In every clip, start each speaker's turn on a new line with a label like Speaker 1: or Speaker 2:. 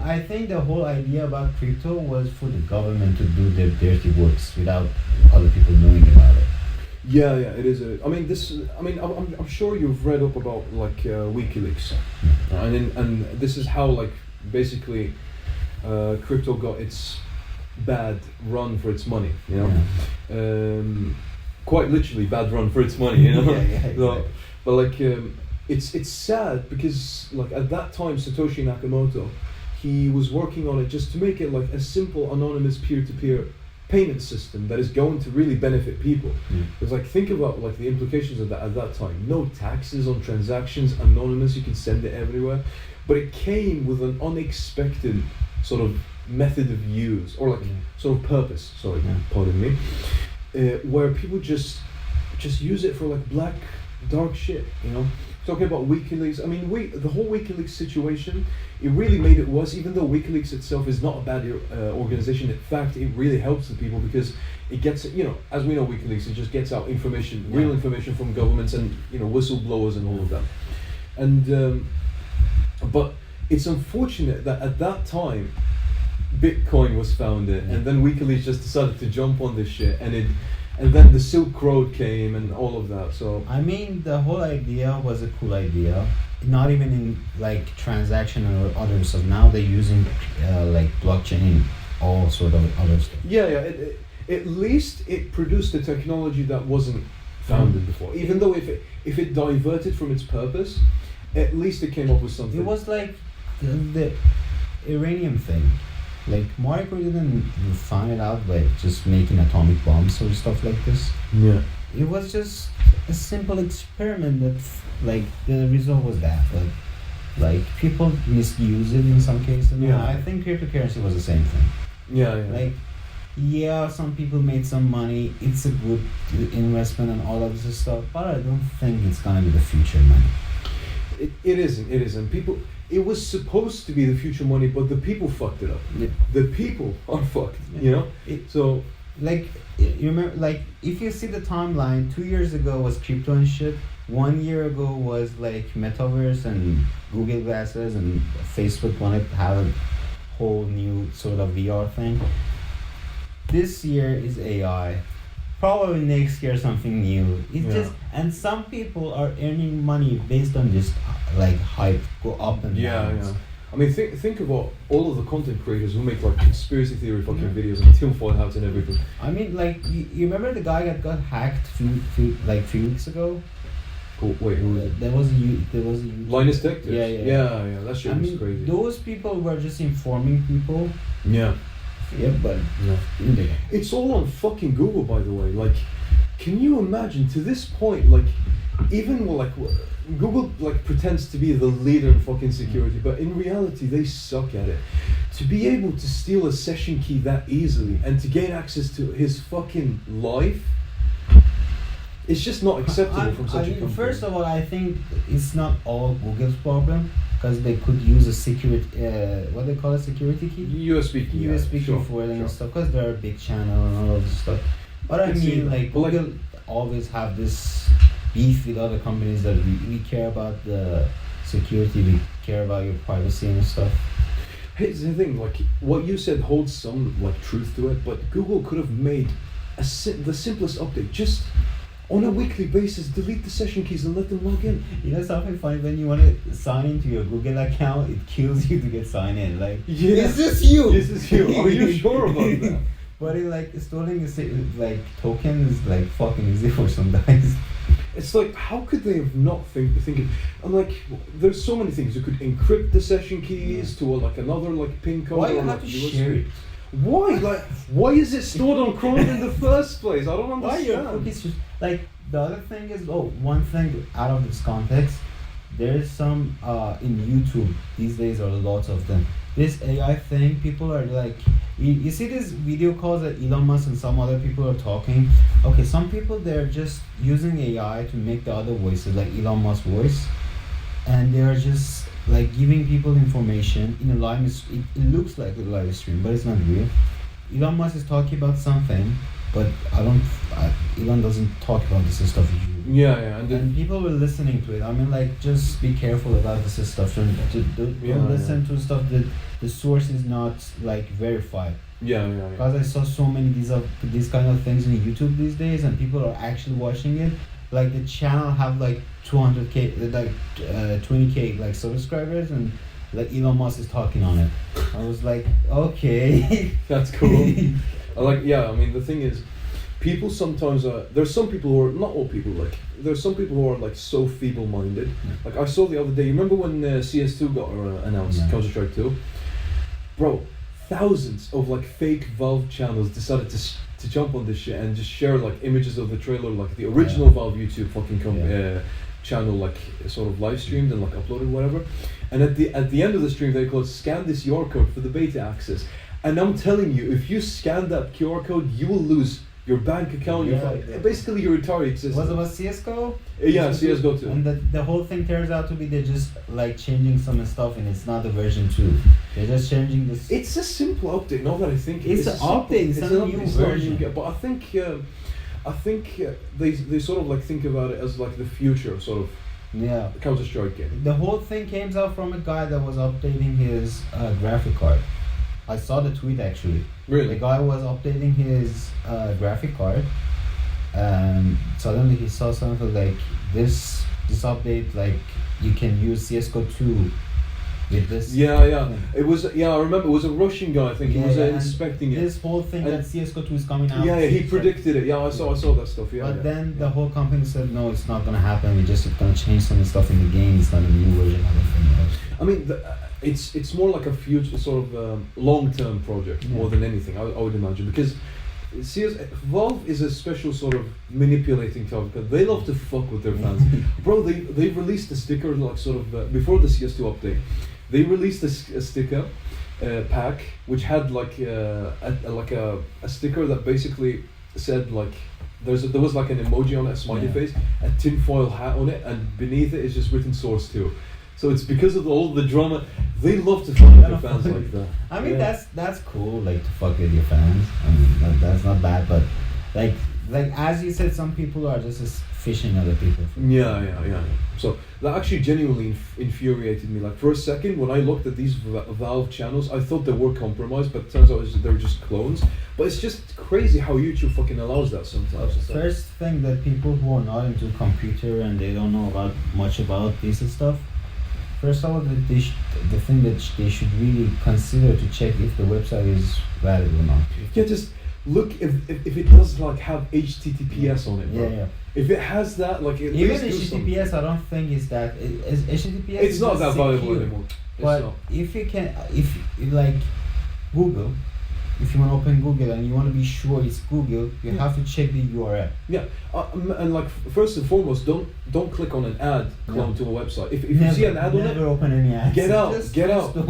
Speaker 1: I think the whole idea about crypto was for the government to do their dirty works without other people knowing about it.
Speaker 2: Yeah, yeah, it is. I mean, this. I mean, I'm sure you've read up about like WikiLeaks, and this is how like basically crypto got its bad run for its money. You know, quite literally bad run for its money. You know,
Speaker 1: yeah, exactly.
Speaker 2: but like it's sad because like at that time Satoshi Nakamoto, he was working on it just to make it like a simple anonymous peer-to-peer payment system that is going to really benefit people. Because like think about like the implications of that at that time. No taxes on transactions, anonymous, you can send it everywhere. But it came with an unexpected sort of method of use or like sort of purpose, pardon me, where people just use it for like black dark shit, you know. Talking about WikiLeaks, I mean, the whole WikiLeaks situation, it really made it worse. Even though WikiLeaks itself is not a bad organization, in fact, it really helps the people because it gets, you know, as we know, WikiLeaks, it just gets out information, real information from governments and, you know, whistleblowers and all of that. And but it's unfortunate that at that time, Bitcoin was founded, and then WikiLeaks just decided to jump on this shit, and then the Silk Road came and all of that. So
Speaker 1: I mean, the whole idea was a cool idea. Not even in like transaction or other stuff. Now they're using like blockchain in all sort of other stuff.
Speaker 2: Yeah. At least it produced a technology that wasn't founded before. Even though if it diverted from its purpose, at least it came up with something.
Speaker 1: It was like the uranium thing. Like Marie Curie didn't find it out by just making atomic bombs or stuff like this.
Speaker 2: Yeah.
Speaker 1: It was just a simple experiment that like the result was that, but like people misuse it in some cases.
Speaker 2: Yeah.
Speaker 1: I think cryptocurrency was the same thing.
Speaker 2: Yeah.
Speaker 1: Like some people made some money, it's a good investment and all of this stuff, but I don't think it's gonna be the future money.
Speaker 2: It isn't. People, it was supposed to be the future money, but the people fucked it up.
Speaker 1: Yeah.
Speaker 2: The people are fucked, you know? So,
Speaker 1: like, you remember, like, if you see the timeline, 2 years ago was crypto and shit, 1 year ago was, like, metaverse and Google Glasses, and Facebook wanted to have a whole new sort of VR thing. This year is AI. Probably next year something new. It's just, and some people are earning money based on this like hype, go up and down.
Speaker 2: Yeah. I mean, think about all of the content creators who make like conspiracy theory fucking videos and tinfoil hats and everything.
Speaker 1: I mean, like you remember the guy that got hacked few weeks ago?
Speaker 2: Cool. Wait, who was it?
Speaker 1: There was a
Speaker 2: Linus Tech Tips?
Speaker 1: Yeah.
Speaker 2: That shit was crazy.
Speaker 1: Those people were just informing people.
Speaker 2: Yeah.
Speaker 1: Yeah, but
Speaker 2: it's all on fucking Google, by the way. Like, can you imagine to this point? Like, even like Google like pretends to be the leader in fucking security, but in reality they suck at it. To be able to steal a session key that easily and to gain access to his fucking life, it's just not acceptable from such a company.
Speaker 1: First of all, I think it's not all Google's problem. Because they could use a security, what they call a security key?
Speaker 2: USB key.
Speaker 1: USB key for it and stuff, because they're a big channel and all of this stuff. But I mean, like, Google always have this beef with other companies that we care about the security, we care about your privacy and stuff.
Speaker 2: Here's the thing, like, what you said holds some, like, truth to it, but Google could have made the simplest update, just on a weekly basis, delete the session keys and let them log in.
Speaker 1: You know something funny? When you want to sign into your Google account, it kills you to get signed in. Like,
Speaker 2: is
Speaker 1: this you?
Speaker 2: Is this you? Are you sure about that?
Speaker 1: But it, like, storing like token is like fucking easy for some guys.
Speaker 2: It's like, how could they have not thinking? I'm like, there's so many things. You could encrypt the session keys to like another like pin code.
Speaker 1: Why you
Speaker 2: or,
Speaker 1: have
Speaker 2: like,
Speaker 1: to share it?
Speaker 2: Why? Like, why is it stored on Chrome in the first place? I don't understand.
Speaker 1: Why your cookies? Like, the other thing is, one thing out of this context, there's some in YouTube these days, are lots of them. This AI thing, people are like, you see these video calls that Elon Musk and some other people are talking. Okay, some people, they're just using AI to make the other voices, like Elon Musk's voice, and they're just like giving people information in a live. It looks like a live stream, but it's not real. Elon Musk is talking about something, but Elon doesn't talk about this stuff
Speaker 2: Yeah,
Speaker 1: and people were listening to it. I mean, like, just be careful about this stuff. Don't listen to stuff that the source is not like verified.
Speaker 2: Yeah.
Speaker 1: Because I saw so many these kind of things on YouTube these days, and people are actually watching it. Like the channel have like 200k, like 20k like subscribers, and like Elon Musk is talking on it. I was like, okay.
Speaker 2: That's cool. I mean, the thing is, people sometimes there's some people who are, not all people, like there's some people who are like so feeble-minded. Like I saw the other day, you remember when CS2 got announced, Counter-Strike 2? Bro, thousands of like fake Valve channels decided to jump on this shit and just share like images of the trailer, like the original Valve YouTube fucking channel, like sort of live streamed and like uploaded, whatever. And at the end of the stream, they called scan this QR code for the beta access. And I'm telling you, if you scan that QR code, you will lose your bank account. Basically your entire existence.
Speaker 1: Was it about CS:GO?
Speaker 2: Yeah, CS:GO 2.
Speaker 1: And the whole thing turns out to be they're just like changing some stuff, and it's not the version 2. They're just changing this.
Speaker 2: It's a simple update. Now that I think
Speaker 1: it's an update. It's a new version.
Speaker 2: But I think they sort of like think about it as like the future sort of Counter-Strike game.
Speaker 1: The whole thing came out from a guy that was updating his graphic card. I saw the tweet actually.
Speaker 2: Really?
Speaker 1: The guy was updating his graphic card, and suddenly he saw something like this update, like you can use CS:GO 2 with this.
Speaker 2: Yeah. It was I remember it was a Russian guy. I think he was inspecting it.
Speaker 1: This whole thing that CS:GO 2 is coming out.
Speaker 2: Yeah, he predicted it. Yeah, I saw that stuff. Yeah.
Speaker 1: But then the whole company said no, it's not gonna happen. We're just gonna change some stuff in the game. It's not a new version of it.
Speaker 2: I mean, it's more like a future sort of long-term project more than anything. I would imagine, because Valve is a special sort of manipulating type, because they love to fuck with their fans. Bro, they released a sticker like sort of before the CS2 update. They released a sticker pack which had like a sticker that basically said like there was like an emoji on it, a smiley face, a tinfoil hat on it, and beneath it is just written Source 2. So it's because of all the drama. They love to fuck with their fans like that.
Speaker 1: I mean, that's cool, like to fuck with your fans. I mean, that's not bad, but like as you said, some people are just fishing other people.
Speaker 2: Yeah. So that actually genuinely infuriated me. Like for a second, when I looked at these Valve channels, I thought they were compromised, but it turns out they were just clones. But it's just crazy how YouTube fucking allows that sometimes.
Speaker 1: First thing that people who are not into computer and they don't know much about this stuff. First of all, the thing that they should really consider to check if the website is valid or not.
Speaker 2: Yeah, just look if it does like have HTTPS on it. Bro.
Speaker 1: Yeah.
Speaker 2: If it has that, like
Speaker 1: even HTTPS, I don't think is that HTTPS.
Speaker 2: It's not that valuable anymore.
Speaker 1: But if you like Google. If you want to open Google and you want to be sure it's Google, you have to check the URL.
Speaker 2: Yeah, and like first and foremost, don't click on an ad clone to a website. If you see an ad on it,
Speaker 1: never open any ads.
Speaker 2: Get out,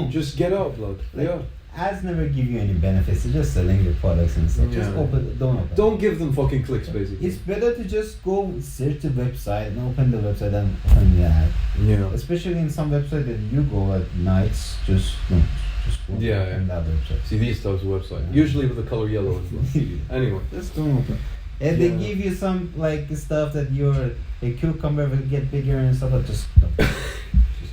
Speaker 2: just get out, blood.
Speaker 1: Like, ads never give you any benefits. They're just selling your products and stuff. Just don't open.
Speaker 2: Don't give them fucking clicks, basically.
Speaker 1: It's better to just go search the website and open the website than open the ad.
Speaker 2: Yeah.
Speaker 1: Especially in some websites that you go at nights, just go in that website.
Speaker 2: See these types of websites, usually with the color yellow as well. Anyway,
Speaker 1: just don't open. And they give you some like stuff that a cucumber will get bigger and stuff like just.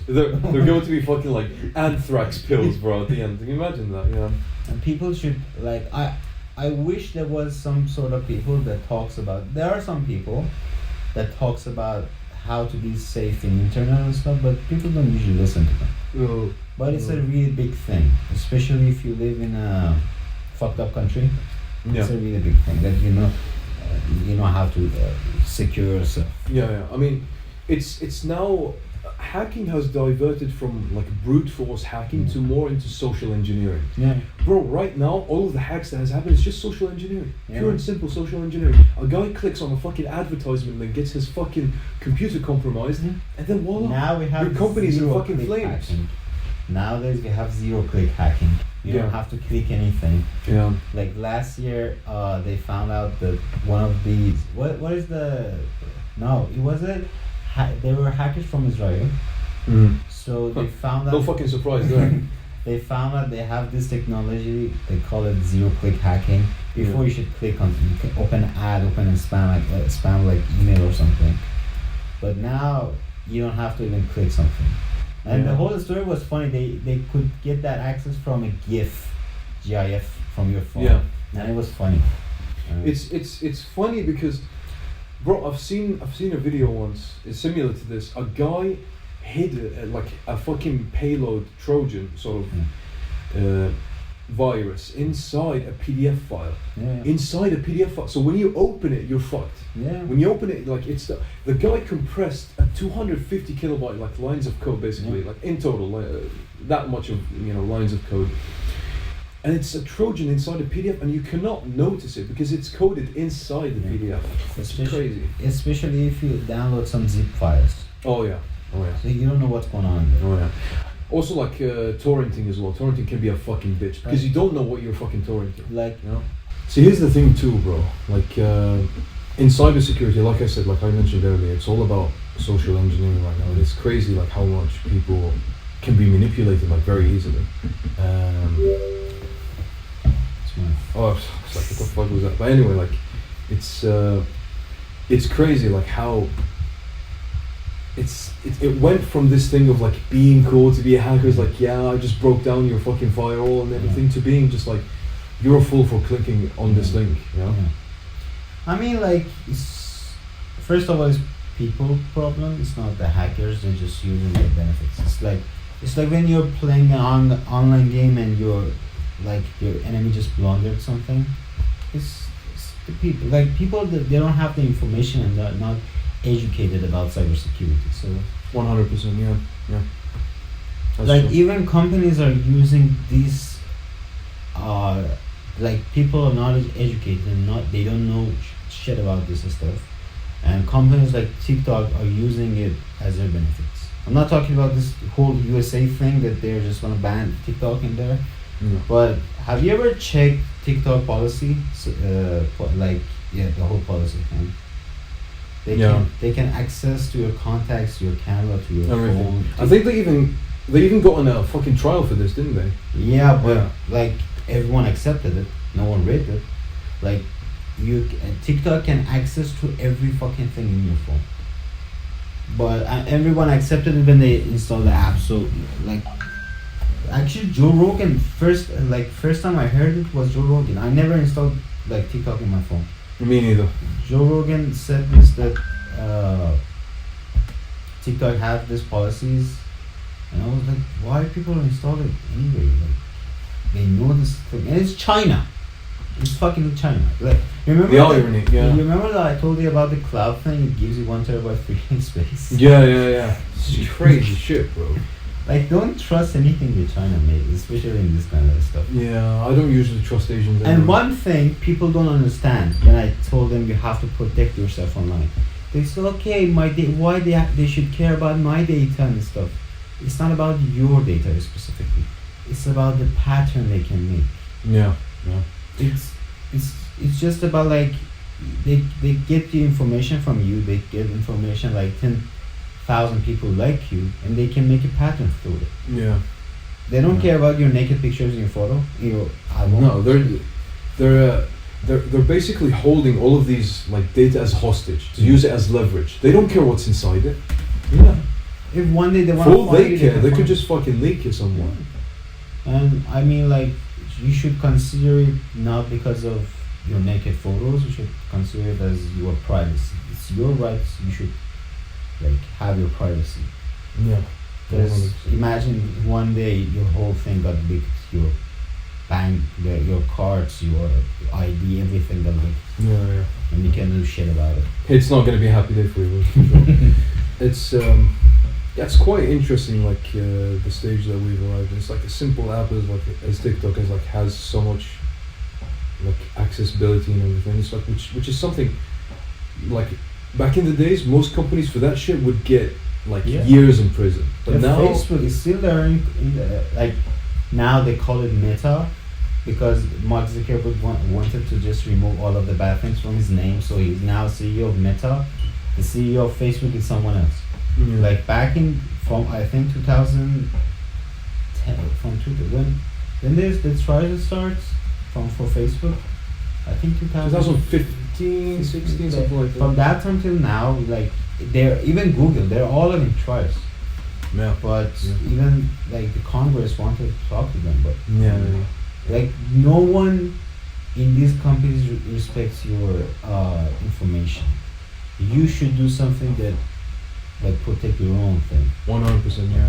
Speaker 2: They're going to be fucking like anthrax pills, bro, at the end. Can you imagine that? Yeah.
Speaker 1: And people should like I wish there was some sort of people that talks about. There are some people that talks about how to be safe in internet and stuff, but people don't usually listen to them.
Speaker 2: No.
Speaker 1: But it's a really big thing, especially if you live in a fucked up country. It's a really big thing that you know how to secure yourself.
Speaker 2: Yeah. I mean, it's now hacking has diverted from like brute force hacking to more into social engineering.
Speaker 1: Yeah.
Speaker 2: Bro, right now all of the hacks that has happened is just social engineering. Pure and simple social engineering. A guy clicks on a fucking advertisement and gets his fucking computer compromised, and then voila,
Speaker 1: now we have
Speaker 2: your company's in fucking flames.
Speaker 1: Hacking. Nowadays we have zero-click hacking. You don't have to click anything.
Speaker 2: Yeah.
Speaker 1: Like last year, they found out that one of these. What is the? No, it wasn't. They were hackers from Israel. So they found out.
Speaker 2: No fucking surprise there.
Speaker 1: They found out they have this technology. They call it zero-click hacking. Before you should click on, you can open an ad, open a spam like email or something. but now you don't have to even click something. And the whole story was funny. They could get that access from a GIF from your phone.
Speaker 2: Yeah.
Speaker 1: And it was funny.
Speaker 2: It's funny because, bro, I've seen a video once. It's similar to this. A guy hid like a fucking payload Trojan sort of virus inside a PDF file.
Speaker 1: Yeah.
Speaker 2: Inside a PDF file. So when you open it, you're fucked.
Speaker 1: Yeah.
Speaker 2: When you open it, like it's the guy compressed a 250 kilobyte like lines of code basically, like in total, that much of lines of code. And it's a Trojan inside a PDF, and you cannot notice it because it's coded inside the PDF. It's crazy.
Speaker 1: Especially if you download some zip files.
Speaker 2: Oh yeah.
Speaker 1: So you don't know what's going on there.
Speaker 2: Oh yeah. Also, like torrenting as well. Torrenting can be a fucking bitch because you don't know what you're fucking torrenting.
Speaker 1: Like,
Speaker 2: See, here's the thing too, bro. Like in cybersecurity, like I said, like I mentioned earlier, it's all about social engineering right now. It's crazy, like how much people can be manipulated like very easily. Oh, it's like what the fuck was that? But anyway, like it's crazy, like how it went from this thing of like being cool to be a hacker. It's like, yeah, I just broke down your fucking firewall and everything, to being just like, you're a fool for clicking on this link.
Speaker 1: I mean, like, first of all, it's people problem. It's not the hackers. They're just using their benefits. It's like when you're playing an online game and your enemy just blundered something. It's the people. Like, people that they don't have the information and they're not educated about cybersecurity. So
Speaker 2: 100%. Yeah. That's
Speaker 1: like
Speaker 2: true.
Speaker 1: Even companies are using these. Like, people are not educated and they don't know shit about this stuff, and companies like TikTok are using it as their benefits. I'm not talking about this whole USA thing that they're just gonna ban TikTok in there. But have you ever checked TikTok policy? The whole policy thing. They can access to your contacts, your camera, to your phone.
Speaker 2: I think they even got on a fucking trial for this, didn't they?
Speaker 1: Yeah, but like everyone accepted it. No one read it. Like, TikTok can access to every fucking thing in your phone. But everyone accepted it when they installed the app. So like. Actually, Joe Rogan, first time I heard it was Joe Rogan. I never installed like TikTok in my phone.
Speaker 2: Me neither.
Speaker 1: Joe Rogan said this, that TikTok have these policies, and I was like, why people install it anyway? Like, they know this thing, and it's China. It's fucking China. Like, remember
Speaker 2: the irony? Yeah.
Speaker 1: You remember that I told you about the cloud thing? It gives you 1 terabyte free space.
Speaker 2: Yeah. It's crazy shit, bro.
Speaker 1: Like, don't trust anything that China made, especially in this kind of stuff.
Speaker 2: Yeah, I don't usually trust Asians anymore.
Speaker 1: And one thing people don't understand, when I told them you have to protect yourself online, they said, okay, why they should care about my data and stuff. It's not about your data specifically. It's about the pattern they can make.
Speaker 2: Yeah.
Speaker 1: It's just about, like, they get the information from you. They get information like 10,000 people like you, and they can make a pattern through it.
Speaker 2: Yeah.
Speaker 1: They don't care about your naked pictures in your photo, your album.
Speaker 2: No, they're basically holding all of these like data as hostage to use it as leverage. They don't care what's inside it.
Speaker 1: Yeah. If one day they want to
Speaker 2: find you, they could just fucking leak it somewhere.
Speaker 1: And I mean, like, you should consider it not because of your naked photos. You should consider it as your privacy. It's your rights. You should like have your privacy.
Speaker 2: Yeah.
Speaker 1: Because imagine one day your whole thing got leaked. Your bank, your cards, your ID, everything got leaked.
Speaker 2: Yeah.
Speaker 1: And you can't do shit about it.
Speaker 2: It's not gonna be a happy day for you. It's quite interesting, like the stage that we've arrived in. It's like a simple app as TikTok has so much like accessibility and everything. It's like which is something like back in the days, most companies for that shit would get like years in prison. But now
Speaker 1: Facebook is still there like now they call it Meta, because Mark Zuckerberg wanted to just remove all of the bad things from his name, so he's now CEO of Meta. The CEO of Facebook is someone else.
Speaker 2: Mm-hmm.
Speaker 1: Like back from I think 2010, when there's the trial starts for Facebook, I think
Speaker 2: 2015, 16, something like that.
Speaker 1: From that time till now, like they're even Google, they're all having trials.
Speaker 2: Yeah.
Speaker 1: But even like the Congress wanted to talk to them, but
Speaker 2: Yeah.
Speaker 1: like no one in these companies respects your information. You should do something that like protect your own thing.
Speaker 2: 100%. Yeah.